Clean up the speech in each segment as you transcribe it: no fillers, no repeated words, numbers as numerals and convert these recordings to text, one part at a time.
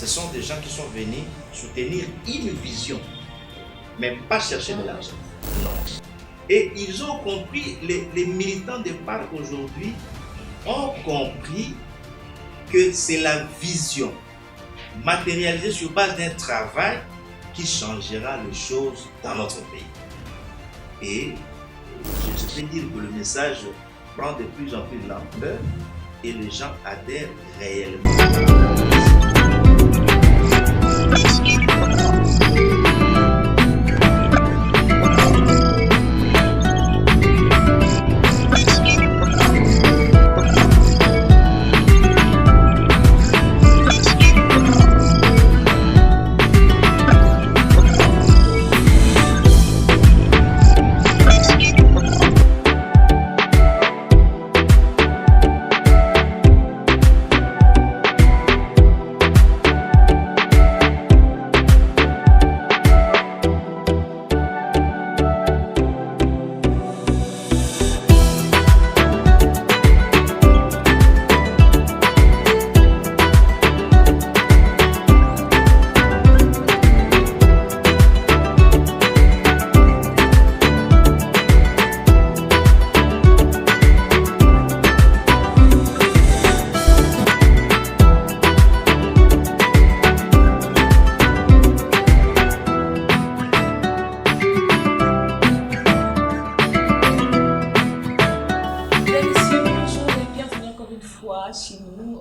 Ce sont des gens qui sont venus soutenir une vision, mais pas chercher de l'argent. Non. Et ils ont compris, les militants de parc aujourd'hui ont compris que c'est la vision matérialisée sur base d'un travail qui changera les choses dans notre pays. Et je peux dire que le message prend de plus en plus d'ampleur et les gens adhèrent réellement. Chez nous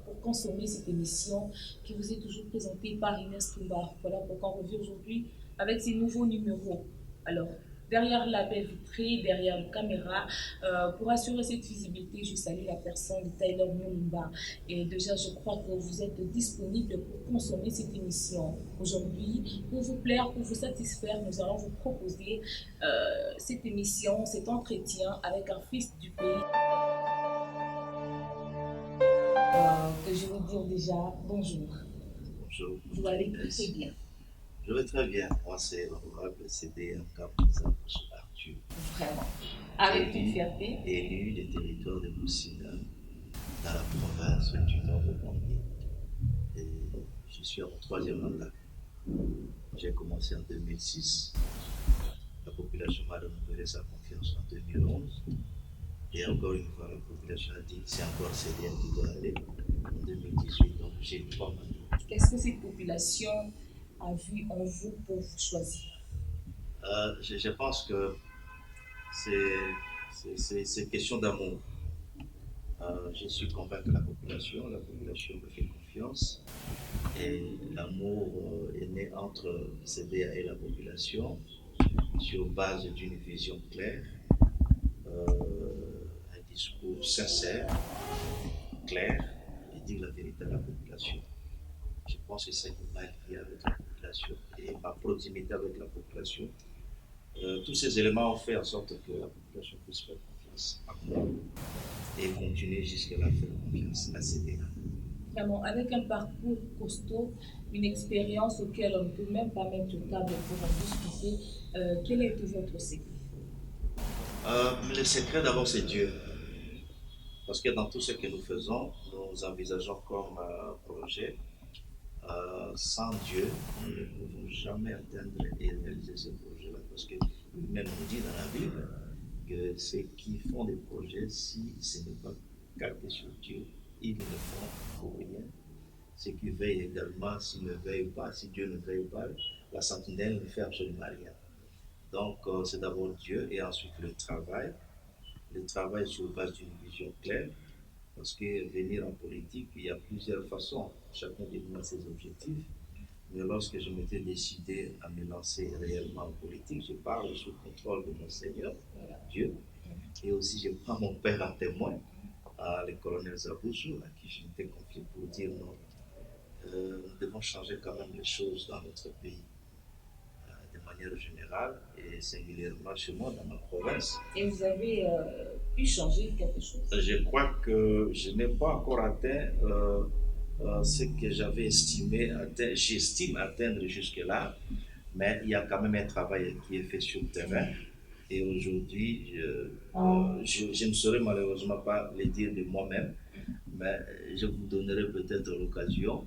pour consommer cette émission qui vous est toujours présentée par Inès Toumba. Voilà pourquoi on revient aujourd'hui avec ces nouveaux numéros. Alors, derrière la baie vitrée, derrière la caméra, pour assurer cette visibilité, je salue la personne de Tyler Mulumba. Et déjà, je crois que vous êtes disponible pour consommer cette émission. Aujourd'hui, pour vous plaire, pour vous satisfaire, nous allons vous proposer cette émission, cet entretien avec un fils du pays. Que je veux dire déjà bonjour. Bonjour. Vous allez très bien. Je vais très bien. Moi, c'est l'honorable CD Nkabouza Arthur. Vraiment. Avec une fierté. Élu des territoires de Moussina, dans la province du Nord de Gambie. Et je suis à mon 3e mandat. J'ai commencé en 2006. La population m'a renouvelé sa confiance en 2011. Et encore une fois, la population a dit que c'est encore CDN qui doit aller en 2018. Donc, j'ai 3 mandats. Qu'est-ce que cette population a vu en vous pour vous choisir? Je pense que c'est question d'amour. Je suis convaincu que la population me fait confiance. Et l'amour est né entre CDA et la population sur base d'une vision claire. Un discours sincère, clair et dire la vérité à la population. Je pense que c'est une maille qui est avec la population et ma proximité avec la population. Tous ces éléments ont fait en sorte que la population puisse faire confiance à moi et continuer jusqu'à la faire confiance à CDA. Vraiment, avec un parcours costaud, une expérience auquel on ne peut même pas mettre au table pour en discuter, quel est votre secret? Le secret d'abord c'est Dieu. Parce que dans tout ce que nous faisons, nous envisageons comme projet. Sans Dieu, nous ne pouvons jamais atteindre et réaliser ce projet-là. Parce que lui-même nous dit dans la Bible que ceux qui font des projets, si ce n'est pas calqué sur Dieu, ils ne font pour rien. Ceux qui veillent également, s'ils ne veillent pas, si Dieu ne veille pas, la sentinelle ne fait absolument rien. Donc c'est d'abord Dieu et ensuite le travail. Le travail sur base d'une vision claire. Parce que venir en politique, il y a plusieurs façons. Chacun définit ses objectifs. Mais lorsque je m'étais décidé à me lancer réellement en politique, je parle sous contrôle de mon Seigneur, Dieu. Et aussi, je prends mon père en témoin, le colonel Zaboussou, à qui je m'étais confié pour dire non. Nous devons changer quand même les choses dans notre pays, de manière générale et singulièrement chez moi, dans ma province. Et vous avez pu changer quelque chose? Je crois que je n'ai pas encore atteint ce que j'avais j'estime atteindre jusque-là, mais il y a quand même un travail qui est fait sur le terrain. Et aujourd'hui, je ne saurais malheureusement pas le dire de moi-même, mais je vous donnerai peut-être l'occasion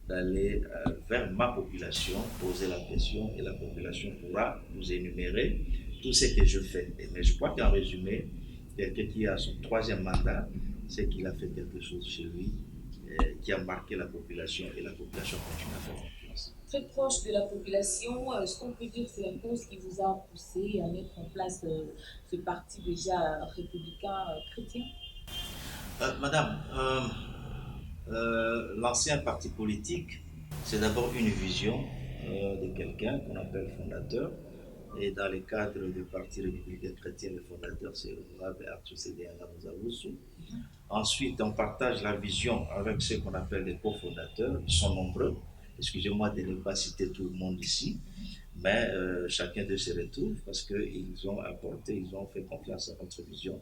d'aller vers ma population, poser la question et la population pourra nous énumérer tout ce que je fais. Mais je crois qu'en résumé, quelqu'un qui a son troisième mandat, c'est qu'il a fait quelque chose chez lui qui a marqué la population et la population continue à faire confiance. Très proche de la population, ce qu'on peut dire, c'est la cause qui vous a poussé à mettre en place ce parti déjà républicain chrétien? Madame, l'ancien parti politique, c'est d'abord une vision de quelqu'un qu'on appelle fondateur. Et dans le cadre du Parti républicain chrétien, le fondateur, c'est l'honorable Arthur Sédéana Mouzaoussou. Ensuite, on partage la vision avec ceux qu'on appelle les cofondateurs. Ils sont nombreux. Excusez-moi de ne pas citer tout le monde ici, mais chacun de se retrouve parce qu'ils ont apporté, ils ont fait confiance à notre vision.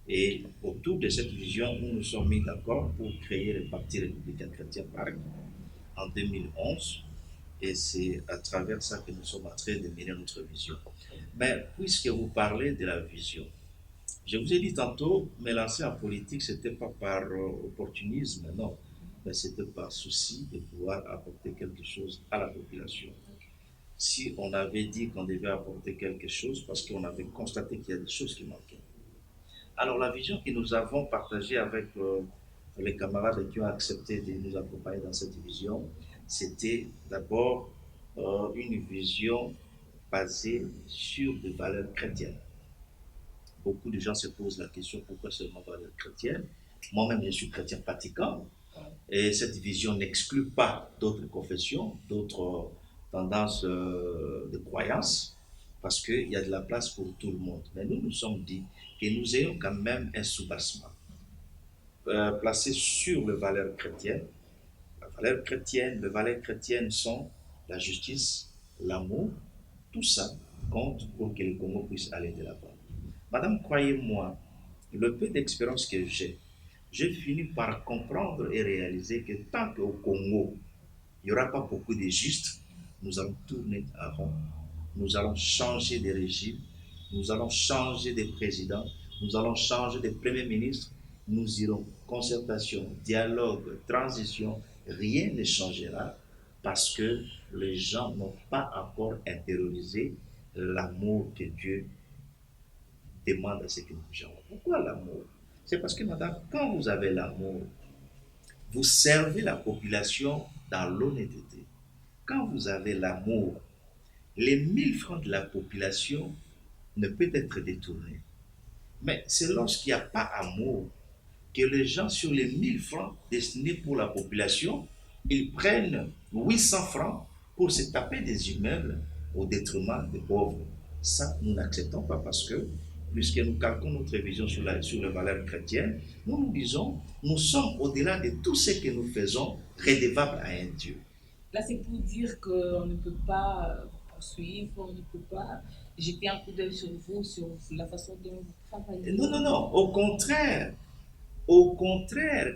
Et autour de cette vision, nous nous sommes mis d'accord pour créer le Parti républicain chrétien PARC en 2011. Et c'est à travers ça que nous sommes en train de mener notre vision. Mais puisque vous parlez de la vision, je vous ai dit tantôt, me lancer en politique, ce n'était pas par opportunisme, non, mais c'était par souci de pouvoir apporter quelque chose à la population. Si on avait dit qu'on devait apporter quelque chose, parce qu'on avait constaté qu'il y a des choses qui manquaient. Alors la vision que nous avons partagée avec les camarades qui ont accepté de nous accompagner dans cette vision, c'était d'abord une vision basée sur des valeurs chrétiennes. Beaucoup de gens se posent la question pourquoi seulement valeurs chrétiennes. Moi-même, je suis chrétien pratiquant et cette vision n'exclut pas d'autres confessions, d'autres tendances de croyances, parce qu'il y a de la place pour tout le monde. Mais nous nous sommes dit que nous ayons quand même un soubassement placé sur les valeurs chrétiennes. Les valeurs chrétiennes sont la justice, l'amour, tout ça compte pour que le Congo puisse aller de l'avant. Madame, croyez-moi, le peu d'expérience que j'ai fini par comprendre et réaliser que tant qu'au Congo, il n'y aura pas beaucoup de justes, nous allons tourner à rond. Nous allons changer de régime, nous allons changer de président, nous allons changer de premier ministre, nous irons concertation, dialogue, transition, rien ne changera parce que les gens n'ont pas encore intériorisé l'amour que Dieu demande à ce que nous puissions. Pourquoi l'amour? C'est parce que, madame, quand vous avez l'amour, vous servez la population dans l'honnêteté. Quand vous avez l'amour, les 1000 francs de la population ne peuvent être détournés. Mais c'est lorsqu'il n'y a pas amour que les gens, sur les 1000 francs destinés pour la population, ils prennent 800 francs pour se taper des immeubles au détriment des pauvres. Ça, nous n'acceptons pas parce que, puisque nous calquons notre vision sur les valeurs chrétiennes, nous nous disons, nous sommes au-delà de tout ce que nous faisons redevables à un Dieu. Là, c'est pour dire qu'on ne peut pas poursuivre, on ne peut pas jeter un coup d'œil sur vous, sur la façon dont vous travaillez. Non, non, non, au contraire,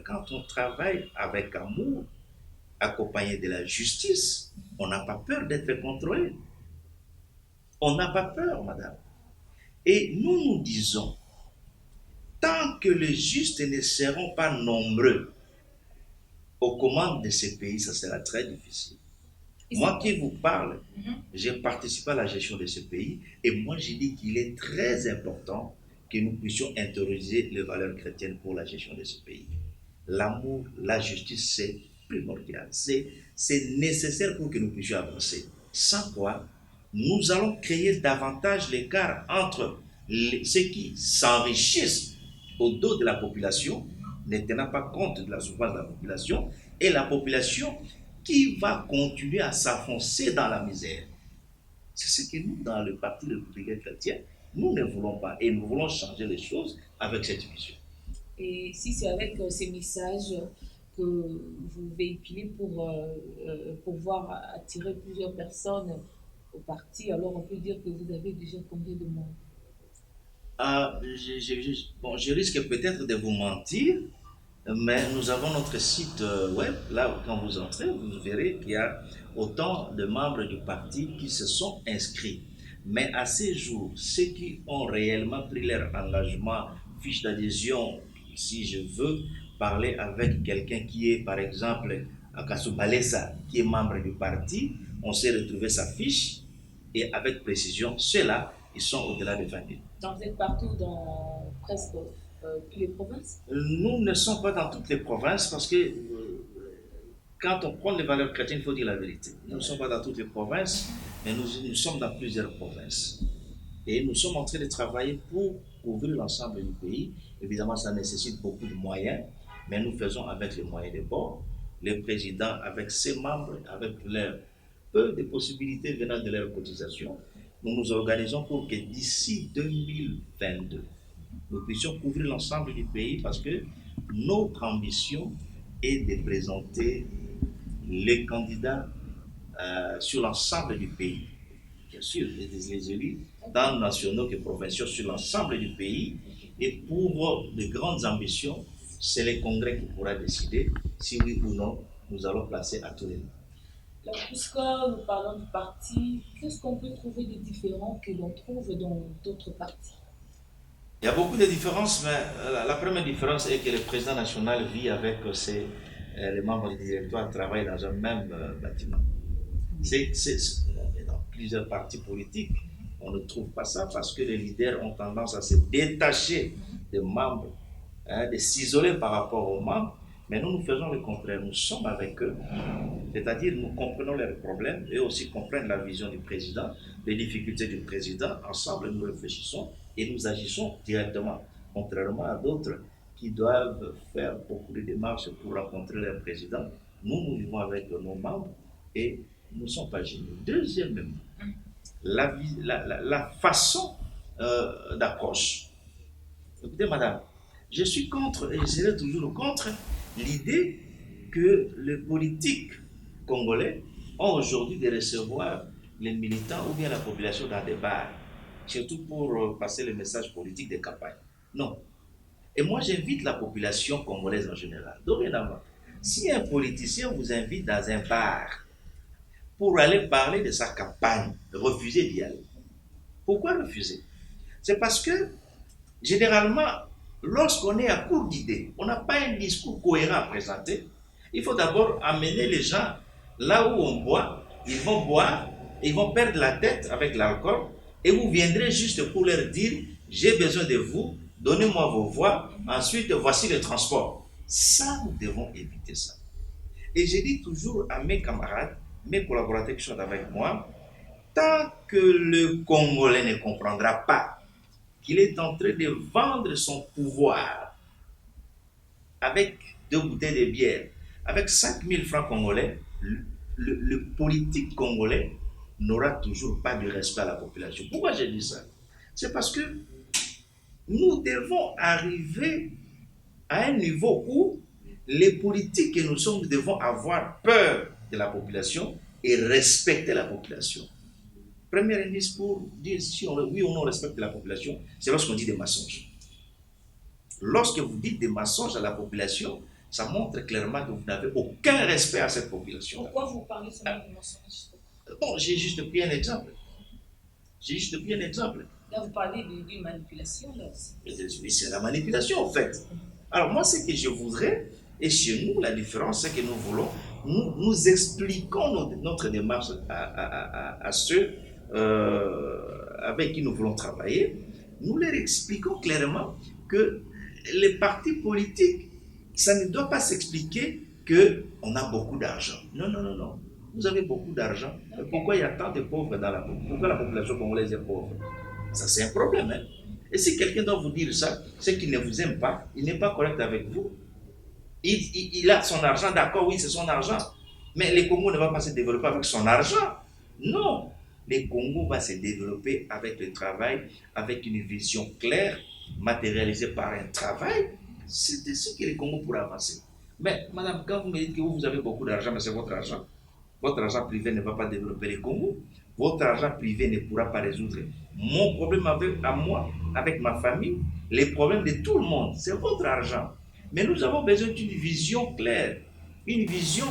quand on travaille avec amour, accompagné de la justice, on n'a pas peur d'être contrôlé. On n'a pas peur, madame. Et nous nous disons, tant que les justes ne seront pas nombreux aux commandes de ce pays, ça sera très difficile. Moi qui vous parle, j'ai participé à la gestion de ce pays et moi j'ai dit qu'il est très important que nous puissions intérioriser les valeurs chrétiennes pour la gestion de ce pays. L'amour, la justice, c'est primordial. C'est nécessaire pour que nous puissions avancer. Sans quoi, nous allons créer davantage l'écart entre ceux qui s'enrichissent au dos de la population, ne tenant pas compte de la souffrance de la population, et la population qui va continuer à s'enfoncer dans la misère. C'est ce que nous, dans le Parti républicain chrétien, nous ne voulons pas. Et nous voulons changer les choses avec cette vision. Et si c'est avec ces messages que vous véhiculez pour pouvoir attirer plusieurs personnes au parti, alors on peut dire que vous avez déjà combien de membres? Bon, je risque peut-être de vous mentir, mais nous avons notre site web. Là, quand vous entrez, vous verrez qu'il y a autant de membres du parti qui se sont inscrits. Mais à ces jours, ceux qui ont réellement pris leur engagement, fiche d'adhésion, si je veux parler avec quelqu'un qui est, par exemple, Akasu Balesa, qui est membre du parti, on s'est retrouvé sa fiche et avec précision, ceux-là, ils sont au-delà de 20 000. Donc vous êtes partout dans presque toutes les provinces? Nous ne sommes pas dans toutes les provinces parce que quand on prend les valeurs chrétiennes, il faut dire la vérité. Nous ne sommes pas dans toutes les provinces, mais nous sommes dans plusieurs provinces. Et nous sommes en train de travailler pour couvrir l'ensemble du pays. Évidemment, ça nécessite beaucoup de moyens, mais nous faisons avec les moyens de bord. Le président, avec ses membres, avec leur peu de possibilités venant de leur cotisation, nous nous organisons pour que d'ici 2022, nous puissions couvrir l'ensemble du pays parce que notre ambition est de présenter les candidats sur l'ensemble du pays. Bien sûr, les élus, tant nationaux que provinciaux, sur l'ensemble du pays. Et pour de grandes ambitions, c'est le Congrès qui pourra décider si oui ou non nous allons placer à tous les niveaux. Alors, puisque nous parlons du parti, qu'est-ce qu'on peut trouver de différent que l'on trouve dans d'autres partis? Il y a beaucoup de différences, mais la première différence est que le président national vit avec les membres du directoire, travaillent dans un même bâtiment. Dans plusieurs partis politiques, on ne trouve pas ça parce que les leaders ont tendance à se détacher des membres, de s'isoler par rapport aux membres. Mais nous faisons le contraire, nous sommes avec eux, c'est-à-dire nous comprenons leurs problèmes, eux aussi comprennent la vision du président, les difficultés du président, ensemble nous réfléchissons et nous agissons directement, contrairement à d'autres qui doivent faire beaucoup de démarches pour rencontrer leur président. Nous vivons avec nos membres et nous ne sommes pas gênés. Deuxièmement, la façon d'approche. Écoutez, madame, je suis contre, et je serai toujours contre, l'idée que les politiques congolais ont aujourd'hui de recevoir les militants ou bien la population dans des bars, surtout pour passer le message politique des campagnes. Non. Et moi, j'invite la population congolaise en général. Dorénavant, si un politicien vous invite dans un bar pour aller parler de sa campagne, refusez d'y aller. Pourquoi refuser? C'est parce que, généralement, lorsqu'on est à court d'idées, on n'a pas un discours cohérent à présenter, il faut d'abord amener les gens là où on boit, ils vont boire, ils vont perdre la tête avec l'alcool, et vous viendrez juste pour leur dire, j'ai besoin de vous, donnez-moi vos voix, ensuite voici le transport. Ça, nous devons éviter ça. Et je dis toujours à mes camarades, mes collaborateurs qui sont avec moi, tant que le Congolais ne comprendra pas qu'il est en train de vendre son pouvoir avec 2 bouteilles de bière, avec 5 000 francs congolais, le politique congolais n'aura toujours pas de respect à la population. Pourquoi j'ai dit ça? C'est parce que nous devons arriver à un niveau où les politiques que nous sommes devons avoir peur de la population et respecter la population. Premier indice pour dire si oui ou non on respecte la population, c'est lorsqu'on dit des mensonges. Lorsque vous dites des mensonges à la population, ça montre clairement que vous n'avez aucun respect à cette population. Pourquoi vous parlez seulement de mensonges? Bon, j'ai juste pris un exemple. Là, vous parlez d'une manipulation, là aussi. Oui, c'est la manipulation, en fait. Alors, moi, ce que je voudrais, et chez nous, la différence, c'est que nous voulons, nous expliquons notre démarche à ceux avec qui nous voulons travailler. Nous leur expliquons clairement que les partis politiques, ça ne doit pas s'expliquer qu'on a beaucoup d'argent. Non. Vous avez beaucoup d'argent. Pourquoi il y a tant de pauvres dans la population? Pourquoi la population congolaise est pauvre? Ça, c'est un problème. Hein? Et si quelqu'un doit vous dire ça, c'est qu'il ne vous aime pas, il n'est pas correct avec vous. Il a son argent, d'accord, oui, c'est son argent. Mais le Congo ne va pas se développer avec son argent. Non. Le Congo va se développer avec le travail, avec une vision claire, matérialisée par un travail. C'est ainsi que le Congo pourra avancer. Mais, madame, quand vous me dites que vous avez beaucoup d'argent, mais c'est votre argent. Votre argent privé ne va pas développer le Congo. Votre argent privé ne pourra pas résoudre mon problème avec ma famille, les problèmes de tout le monde. C'est votre argent. Mais nous avons besoin d'une vision claire, une vision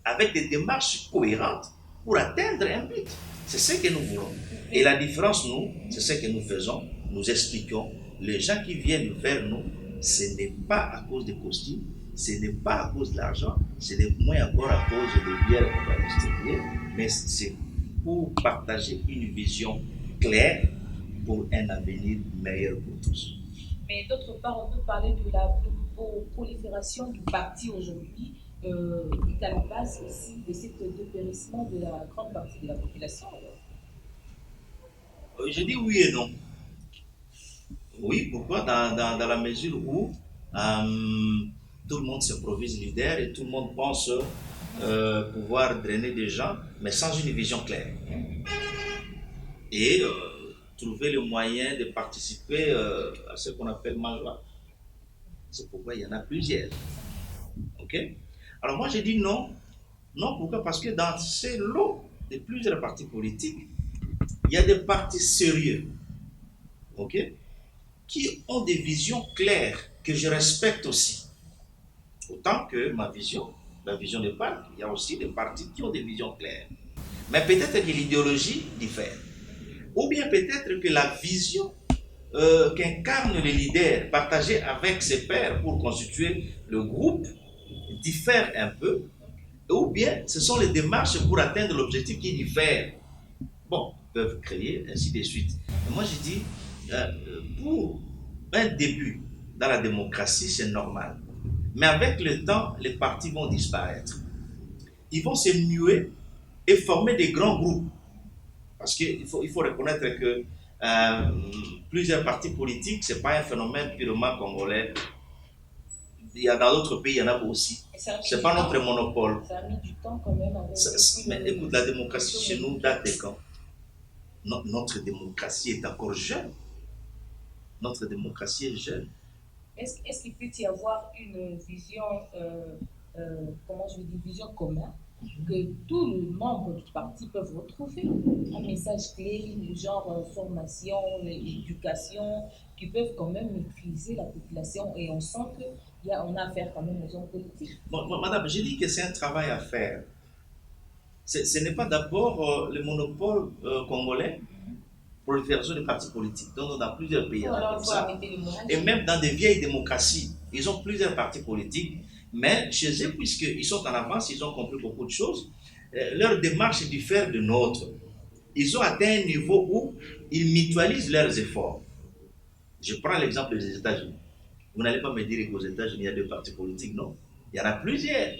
avec des démarches cohérentes pour atteindre un but. C'est ce que nous voulons. Et la différence, nous, c'est ce que nous faisons. Nous expliquons. Les gens qui viennent vers nous, ce n'est pas à cause des costumes, ce n'est pas à cause de l'argent, ce n'est moins encore à cause des biens qu'on va distribuer, mais c'est pour partager une vision claire pour un avenir meilleur pour tous. Mais d'autre part, on peut parler de la prolifération du parti aujourd'hui, qui est à la base aussi de cet dépérissement de la grande partie de la population. Je dis oui et non. Oui, pourquoi dans la mesure où tout le monde s'improvise leader et tout le monde pense pouvoir drainer des gens, mais sans une vision claire. Et trouver le moyen de participer à ce qu'on appelle mangeoire. C'est pourquoi il y en a plusieurs. Ok? Alors moi j'ai dit non. Non, pourquoi? Parce que dans ces lots de plusieurs partis politiques, il y a des partis sérieux, ok, qui ont des visions claires que je respecte aussi. Autant que ma vision, la vision des partis, il y a aussi des partis qui ont des visions claires. Mais peut-être que l'idéologie diffère. Ou bien peut-être que la vision qu'incarne le leader partagée avec ses pairs pour constituer le groupe diffère un peu. Ou bien ce sont les démarches pour atteindre l'objectif qui diffèrent. Bon, peuvent créer, ainsi de suite. Et moi, je dis, pour un début dans la démocratie, c'est normal. Mais avec le temps, les partis vont disparaître. Ils vont se muer et former des grands groupes. Parce qu'il faut reconnaître que plusieurs partis politiques, ce n'est pas un phénomène purement congolais. Il y a dans d'autres pays, il y en a aussi. Ce n'est pas notre monopole. Ça a mis du temps quand même. Mais écoute, la démocratie chez nous date de quand? Notre démocratie est encore jeune. Notre démocratie est jeune. Est-ce qu'il peut y avoir une vision, comment je veux dire, vision commune, que tous les membres du parti peuvent retrouver? Un message clé, genre formation, éducation, qui peuvent quand même maîtriser la population, et on sent qu'on a affaire quand même aux hommes politiques. Bon, madame, j'ai dit que c'est un travail à faire. Ce n'est pas d'abord le monopole congolais pour le faire des partis politiques. Donc, dans plusieurs pays, comme ça. Et même dans des vieilles démocraties, ils ont plusieurs partis politiques. Mais chez eux, puisqu'ils sont en avance, ils ont compris beaucoup de choses, leur démarche diffère de nôtre. Ils ont atteint un niveau où ils mutualisent leurs efforts. Je prends l'exemple des États-Unis. Vous n'allez pas me dire qu'aux États-Unis, il y a deux partis politiques, non. Il y en a plusieurs.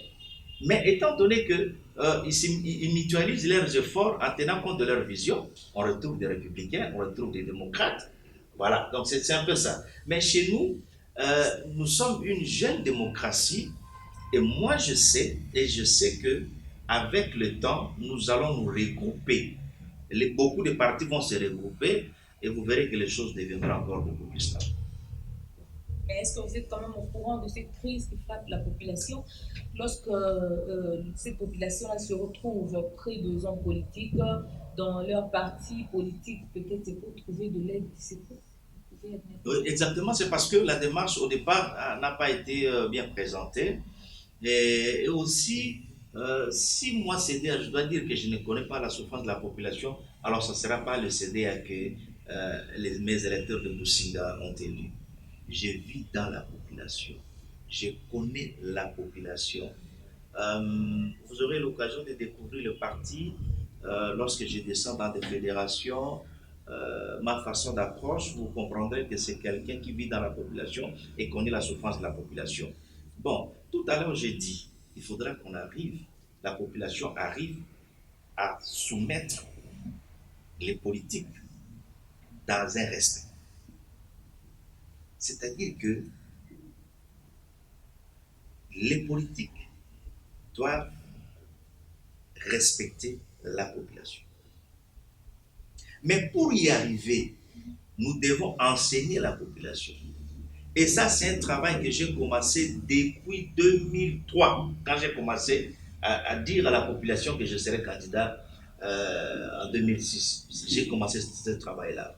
Mais étant donné qu'ils mutualisent leurs efforts en tenant compte de leur vision, on retrouve des républicains, on retrouve des démocrates. Voilà, donc c'est un peu ça. Mais chez nous, nous sommes une jeune démocratie, et moi je sais que avec le temps, nous allons nous regrouper. Beaucoup de partis vont se regrouper, et vous verrez que les choses deviendront encore beaucoup plus stables. Mais est-ce que vous êtes quand même au courant de cette crise qui frappe la population lorsque cette population-là se retrouve près des hommes politiques, dans leur parti politique, peut-être c'est pour trouver de l'aide, c'est pour. Oui, exactement, c'est parce que la démarche au départ n'a pas été bien présentée. Et aussi, si moi CDA, je dois dire que je ne connais pas la souffrance de la population, alors ce ne sera pas le CDA que mes électeurs de Boussinga ont élu. Je vis dans la population, je connais la population. Vous aurez l'occasion de découvrir le parti lorsque je descends dans des fédérations. Ma façon d'approche, vous comprendrez que c'est quelqu'un qui vit dans la population et connaît la souffrance de la population. Bon, tout à l'heure j'ai dit, il faudra qu'on arrive, la population arrive à soumettre les politiques dans un respect. C'est-à-dire que les politiques doivent respecter la population. Mais pour y arriver, nous devons enseigner la population. Et ça, c'est un travail que j'ai commencé depuis 2003, quand j'ai commencé à dire à la population que je serais candidat en 2006. J'ai commencé ce travail-là.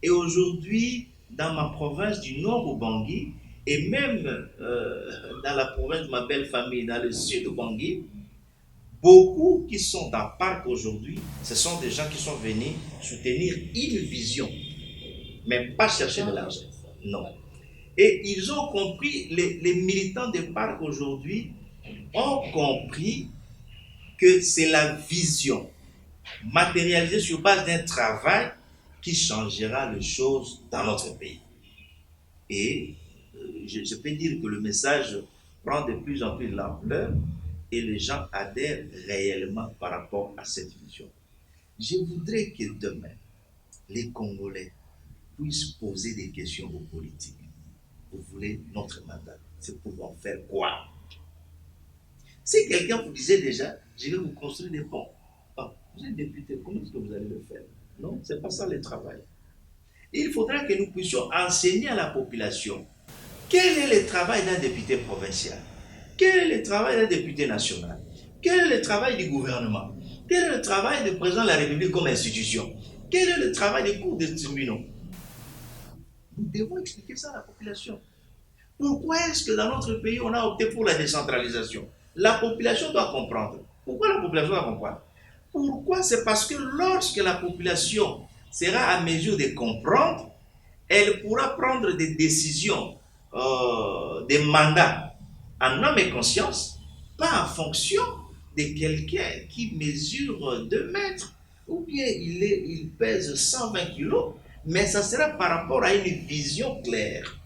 Et aujourd'hui, dans ma province du Nord Bangui, et même dans la province de ma belle famille, dans le sud Bangui, beaucoup qui sont dans le parc aujourd'hui, ce sont des gens qui sont venus soutenir une vision, mais pas chercher de l'argent. Non. Et ils ont compris, les militants de parc aujourd'hui ont compris que c'est la vision matérialisée sur base d'un travail qui changera les choses dans notre pays. Et je peux dire que le message prend de plus en plus d'ampleur et les gens adhèrent réellement par rapport à cette vision. Je voudrais que demain, les Congolais puissent poser des questions aux politiques. Vous voulez notre mandat, c'est pour en faire quoi? Si quelqu'un vous disait déjà, je vais vous construire des ponts, ah, vous êtes député, comment est-ce que vous allez le faire? Non, ce n'est pas ça le travail. Il faudra que nous puissions enseigner à la population quel est le travail d'un député provincial, quel est le travail d'un député national, quel est le travail du gouvernement, quel est le travail du président de la République comme institution, quel est le travail des cours de tribunaux. Nous devons expliquer ça à la population. Pourquoi est-ce que dans notre pays, on a opté pour la décentralisation? La population doit comprendre. Pourquoi la population doit comprendre? Pourquoi? C'est parce que lorsque la population sera à mesure de comprendre, elle pourra prendre des décisions, des mandats en âme et conscience, pas en fonction de quelqu'un qui mesure 2 mètres, ou bien il pèse 120 kilos, mais ça sera par rapport à une vision claire,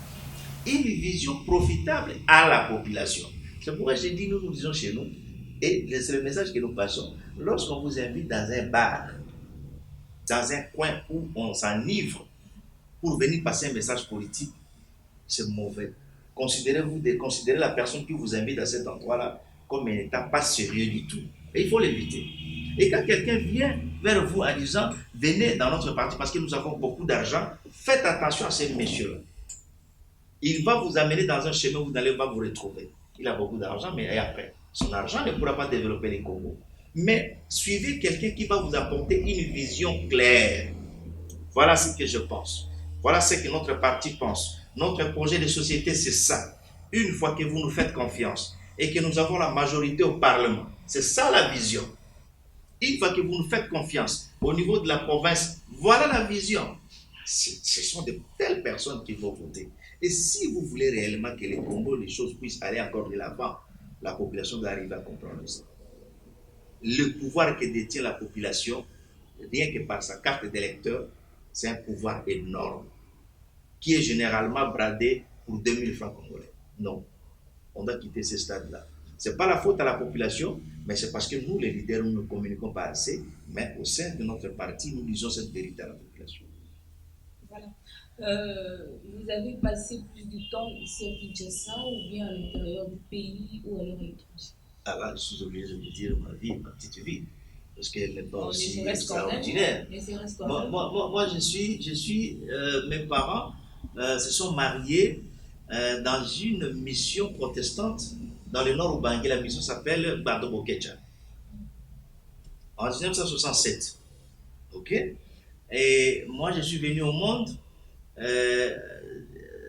une vision profitable à la population. C'est pourquoi j'ai dit, nous disons chez nous, et c'est le message que nous passons, lorsqu'on vous invite dans un bar, dans un coin où on s'enivre pour venir passer un message politique, c'est mauvais. Considérez la personne qui vous invite à cet endroit-là comme n'étant pas sérieux du tout. Et il faut l'éviter. Et quand quelqu'un vient vers vous en disant, venez dans notre parti parce que nous avons beaucoup d'argent, faites attention à ces messieurs-là. Il va vous amener dans un chemin où vous n'allez pas vous retrouver. Il a beaucoup d'argent, mais après, son argent ne pourra pas développer les Congos. Mais suivez quelqu'un qui va vous apporter une vision claire. Voilà ce que je pense. Voilà ce que notre parti pense. Notre projet de société, c'est ça. Une fois que vous nous faites confiance et que nous avons la majorité au Parlement, c'est ça la vision. Une fois que vous nous faites confiance au niveau de la province, voilà la vision. Ce sont de telles personnes qui vont voter. Et si vous voulez réellement que les Congo, les choses puissent aller encore de l'avant, la population doit arriver à comprendre ça. Le pouvoir que détient la population, rien que par sa carte d'électeur, c'est un pouvoir énorme, qui est généralement bradé pour 2000 francs congolais. Non, on doit quitter ce stade-là. Ce n'est pas la faute à la population, mais c'est parce que nous, les leaders, nous ne communiquons pas assez, mais au sein de notre parti, nous disons cette vérité à la population. Voilà. Vous avez passé plus de temps ici à Kinshasa ou bien à l'intérieur du pays ou alors à l'étranger? Ah là, je suis obligé de vous dire ma petite vie, parce qu'elle n'est pas aussi extraordinaire. Moi, mes parents se sont mariés dans une mission protestante dans le nord Ubangi. La mission s'appelle Bardo-Bokecha. En 1967. Ok? Et moi, je suis venu au monde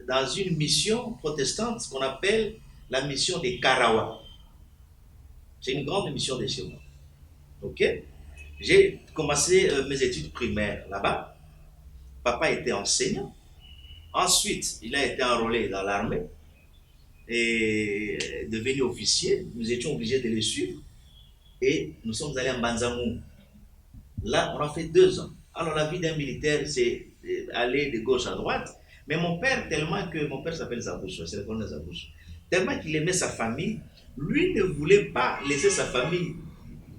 dans une mission protestante, ce qu'on appelle la mission des Karawa. C'est une grande mission de chez moi. Ok? J'ai commencé mes études primaires là-bas. Papa était enseignant. Ensuite, il a été enrôlé dans l'armée et devenu officier. Nous étions obligés de le suivre. Et nous sommes allés à Mbanzamou. Là, on a fait 2 ans. Alors, la vie d'un militaire, c'est aller de gauche à droite. Mais mon père s'appelle Zabouche, c'est le colonel Zabouche, tellement qu'il aimait sa famille, lui ne voulait pas laisser sa famille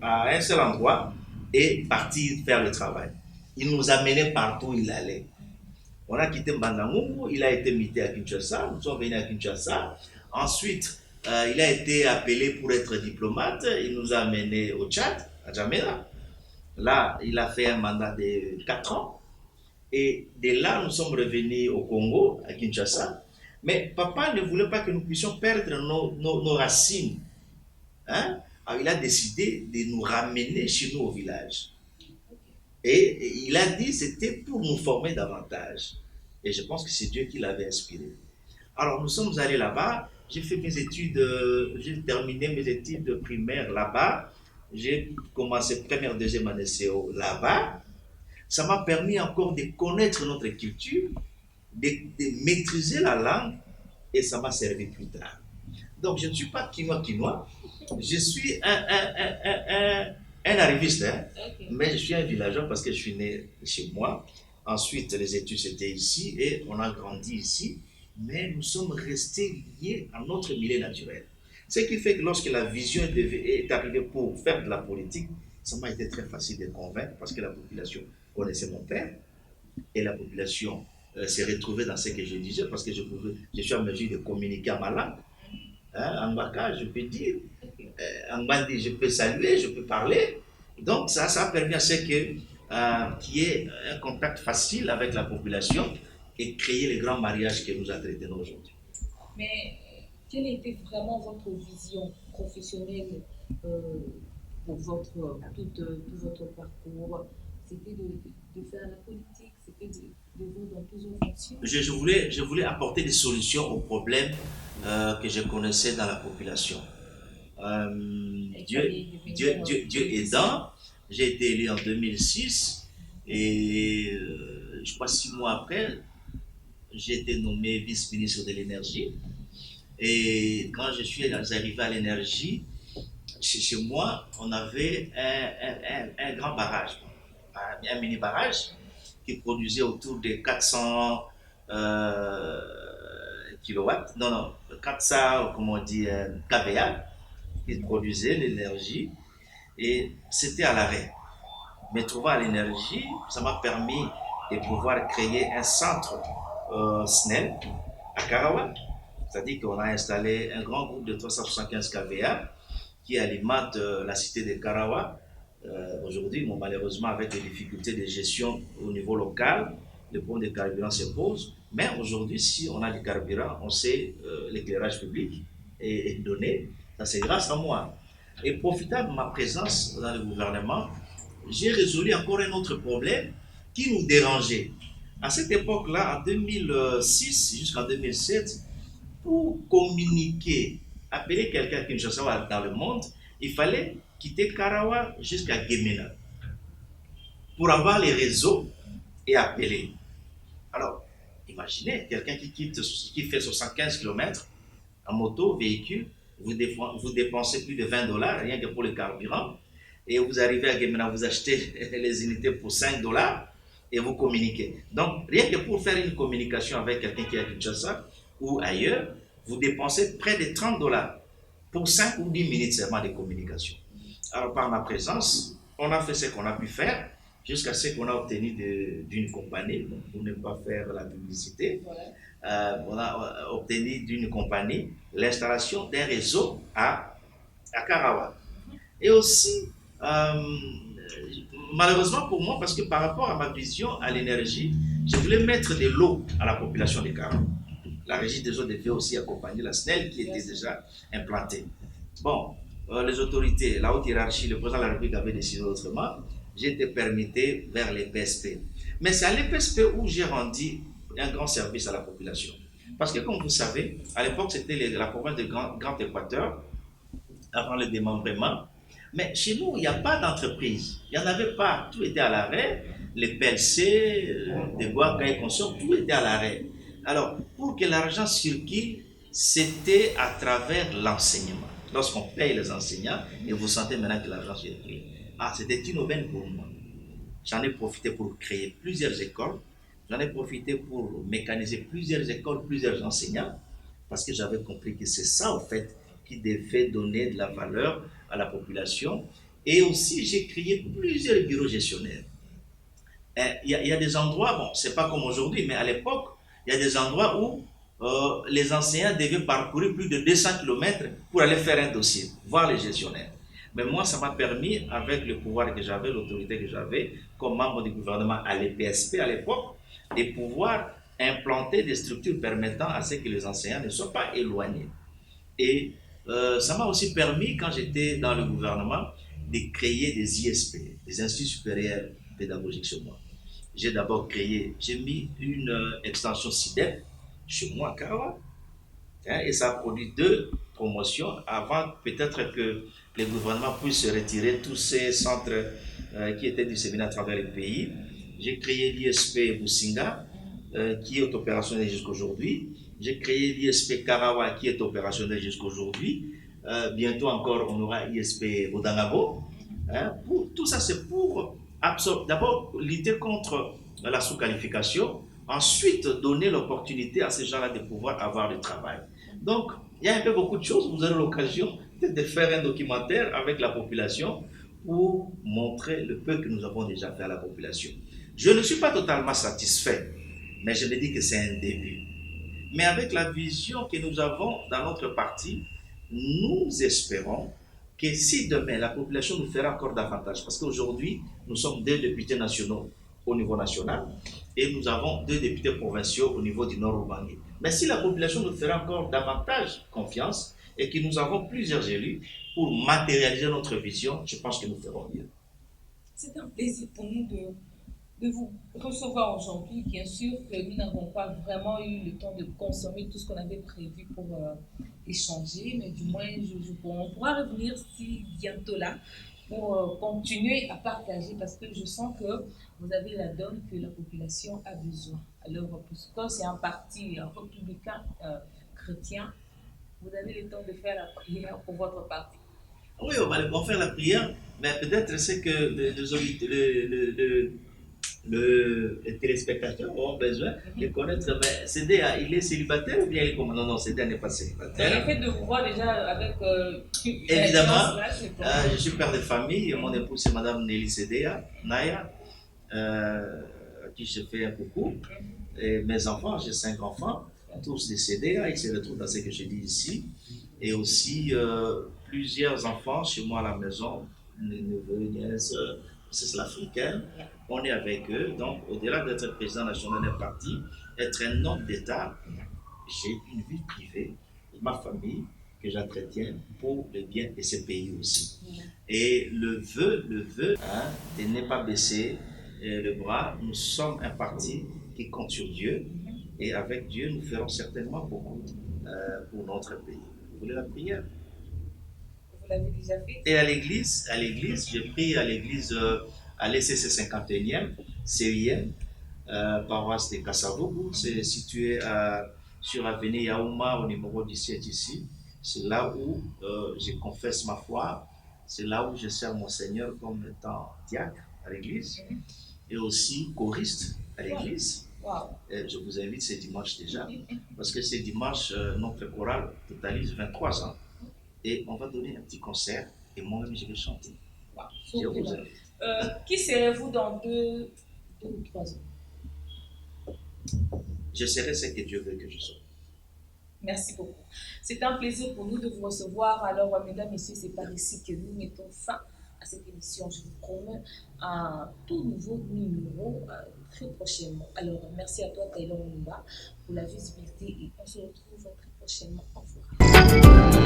à un seul endroit et partir faire le travail. Il nous amenait partout où il allait. On a quitté Mbanzamou, il a été muté à Kinshasa, nous sommes venus à Kinshasa. Ensuite, il a été appelé pour être diplomate, il nous a amenés au Tchad, à Djamena. Là, il a fait un mandat de 4 ans. Et de là, nous sommes revenus au Congo, à Kinshasa. Mais papa ne voulait pas que nous puissions perdre nos racines. Hein? Alors, il a décidé de nous ramener chez nous au village. Et il a dit que c'était pour nous former davantage. Et je pense que c'est Dieu qui l'avait inspiré. Alors, nous sommes allés là-bas. J'ai fait mes études, j'ai terminé mes études primaires là-bas. J'ai commencé première, deuxième année CO là-bas. Ça m'a permis encore de connaître notre culture, de maîtriser la langue et ça m'a servi plus tard. Donc, je ne suis pas quinois, je suis un arriviste, hein, Ok. mais je suis un villageois parce que je suis né chez moi. Ensuite, les études c'était ici et on a grandi ici, mais nous sommes restés liés à notre milieu naturel. Ce qui fait que lorsque la vision est arrivée pour faire de la politique, ça m'a été très facile de convaincre parce que la population connaissait mon père et la population s'est retrouvée dans ce que je disais parce que je suis en mesure de communiquer à ma langue. Hein, en Baka, je peux dire, en Bandi, je peux saluer, je peux parler. Donc, ça a permis à ce qu'il y ait un contact facile avec la population et créer les grands mariages que nous entretenons aujourd'hui. Mais quelle était vraiment votre vision professionnelle euh, pour tout votre parcours? C'était de faire la politique, c'était de vous dans plusieurs fonctions? Je voulais apporter des solutions aux problèmes que je connaissais dans la population. Dieu aidant, j'ai été élu en 2006 et je crois 6 mois après, j'ai été nommé vice-ministre de l'énergie. Et quand je suis arrivé à l'énergie, chez moi, on avait un grand barrage, un mini barrage qui produisait autour de 400 euh, kilowatts, non, non, 400, comment on dit, kVA, qui produisait l'énergie et c'était à l'arrêt. Mais trouvant l'énergie, ça m'a permis de pouvoir créer un centre SNEL à Karawa. C'est-à-dire qu'on a installé un grand groupe de 375 kVA qui alimente la cité de Karawa. Aujourd'hui, bon, malheureusement, avec les difficultés de gestion au niveau local, le problème de carburant se pose. Mais aujourd'hui, si on a du carburant, on sait l'éclairage public est donné. Ça, c'est grâce à moi. Et profitant de ma présence dans le gouvernement, j'ai résolu encore un autre problème qui nous dérangeait. À cette époque-là, en 2006 jusqu'en 2007, pour communiquer, appeler quelqu'un qui est dans le monde, il fallait quitter Karawa jusqu'à Gemena pour avoir les réseaux et appeler. Alors, imaginez quelqu'un qui fait 75 km en moto, véhicule, vous dépensez plus de 20 dollars rien que pour le carburant, et vous arrivez à Gemena, vous achetez les unités pour 5 dollars et vous communiquez. Donc, rien que pour faire une communication avec quelqu'un qui est à Kinshasa ou ailleurs, vous dépensez près de 30 dollars pour 5 ou 10 minutes seulement de communication. Alors, par ma présence, on a fait ce qu'on a pu faire jusqu'à ce qu'on a obtenu d'une compagnie, donc pour ne pas faire la publicité, on a obtenu d'une compagnie l'installation d'un réseau à Karawa. Et aussi, euh, malheureusement pour moi, parce que par rapport à ma vision à l'énergie, je voulais mettre de l'eau à la population de Karawa. La régie des eaux devait aussi accompagner la SNEL qui était déjà implantée. Bon, les autorités, la haute hiérarchie, le président de la République avait décidé autrement. J'ai été permuté vers les PSP. Mais c'est à l'EPSP où j'ai rendu un grand service à la population. Parce que comme vous savez, à l'époque c'était la province de Grand Équateur, avant le démembrement. Mais chez nous, il n'y a pas d'entreprise. Il n'y en avait pas. Tout était à l'arrêt. Les PLC, les bois, et consorts, tout était à l'arrêt. Alors, pour que l'argent circule, c'était à travers l'enseignement. Lorsqu'on paye les enseignants, et vous sentez maintenant que l'argent circule. Ah, c'était une aubaine pour moi. J'en ai profité pour créer plusieurs écoles. J'en ai profité pour mécaniser plusieurs écoles, plusieurs enseignants, parce que j'avais compris que c'est ça, en fait, qui devait donner de la valeur à la population. Et aussi, j'ai créé plusieurs bureaux gestionnaires. Il y a des endroits, bon, c'est pas comme aujourd'hui, mais à l'époque, il y a des endroits où les enseignants devaient parcourir plus de 200 kilomètres pour aller faire un dossier, voir les gestionnaires. Mais moi, ça m'a permis, avec le pouvoir que j'avais, l'autorité que j'avais, comme membre du gouvernement à l'EPSP à l'époque, de pouvoir implanter des structures permettant à ce que les enseignants ne soient pas éloignés. Et ça m'a aussi permis, quand j'étais dans le gouvernement, de créer des ISP, des instituts supérieurs pédagogiques chez moi. J'ai mis une extension CIDEP chez moi à Karawa, hein, et ça a produit 2 promotions avant peut-être que le gouvernement puisse retirer tous ces centres qui étaient disséminés à travers le pays. J'ai créé l'ISP Boussinga, qui est opérationnel jusqu'aujourd'hui. J'ai créé l'ISP Karawa qui est opérationnel jusqu'aujourd'hui. Bientôt encore, on aura ISP Bodangabo. Hein, tout ça, c'est pour d'abord lutter contre la sous-qualification, ensuite donner l'opportunité à ces gens-là de pouvoir avoir du travail. Donc, il y a un peu beaucoup de choses. Vous aurez l'occasion de faire un documentaire avec la population pour montrer le peu que nous avons déjà fait à la population. Je ne suis pas totalement satisfait, mais je me dis que c'est un début. Mais avec la vision que nous avons dans notre parti, nous espérons que si demain la population nous fera encore davantage, parce qu'aujourd'hui nous sommes 2 députés nationaux au niveau national et nous avons 2 députés provinciaux au niveau du Nord-Oubangui. Mais si la population nous fera encore davantage confiance et que nous avons plusieurs élus pour matérialiser notre vision, je pense que nous ferons mieux. C'est un plaisir pour nous de vous recevoir aujourd'hui. Bien sûr que nous n'avons pas vraiment eu le temps de consommer tout ce qu'on avait prévu pour échanger, mais du moins, on pourra revenir si bientôt là pour continuer à partager parce que je sens que vous avez la donne que la population a besoin. Alors, puisque c'est un parti républicain chrétien, vous avez le temps de faire la prière pour votre parti. Oui, on va faire la prière, mais peut-être c'est que les téléspectateurs auront besoin de connaître, mais CDA, il est célibataire ou bien il est comme... Non, CDA n'est pas célibataire. Le fait de vous voir déjà avec... évidemment, je suis père de famille, mon épouse c'est Madame Nelly CDA, Naya, à qui je fais un coucou. Et mes enfants, j'ai 5 enfants, tous des CDA, ils se retrouvent dans ce que je dis ici. Et aussi plusieurs enfants chez moi à la maison, les neveux, nièces, c'est l'Africain. On est avec eux, donc au-delà d'être président national d'un parti, être un homme d'État, j'ai une vie privée, ma famille, que j'entretiens pour le bien de ce pays aussi. Et le vœu hein, de ne pas baisser le bras, nous sommes un parti qui compte sur Dieu, et avec Dieu, nous ferons certainement beaucoup pour notre pays. Vous voulez la prière? Vous l'avez déjà fait? Et à l'église, je prie à l'église à l'ECC 51e, CIM, paroisse de Kassavougou. C'est situé sur l'avenue Yaouma au numéro 17 ici. C'est là où je confesse ma foi. C'est là où je sers mon Seigneur comme étant diacre à l'église et aussi choriste à l'église. Wow. Je vous invite ce dimanche déjà, parce que ce dimanche, notre chorale totalise 23 ans. Et on va donner un petit concert et moi-même je vais chanter. Wow. Je vous invite. Qui serez-vous dans 2 ou 3 ans? Je serai ce que Dieu veut que je sois. Merci beaucoup. C'est un plaisir pour nous de vous recevoir. Alors, mesdames, messieurs, c'est par ici que nous mettons fin à cette émission. Je vous promets un tout nouveau numéro très prochainement. Alors, merci à toi, Taylor Lumba, pour la visibilité et on se retrouve très prochainement. Au revoir.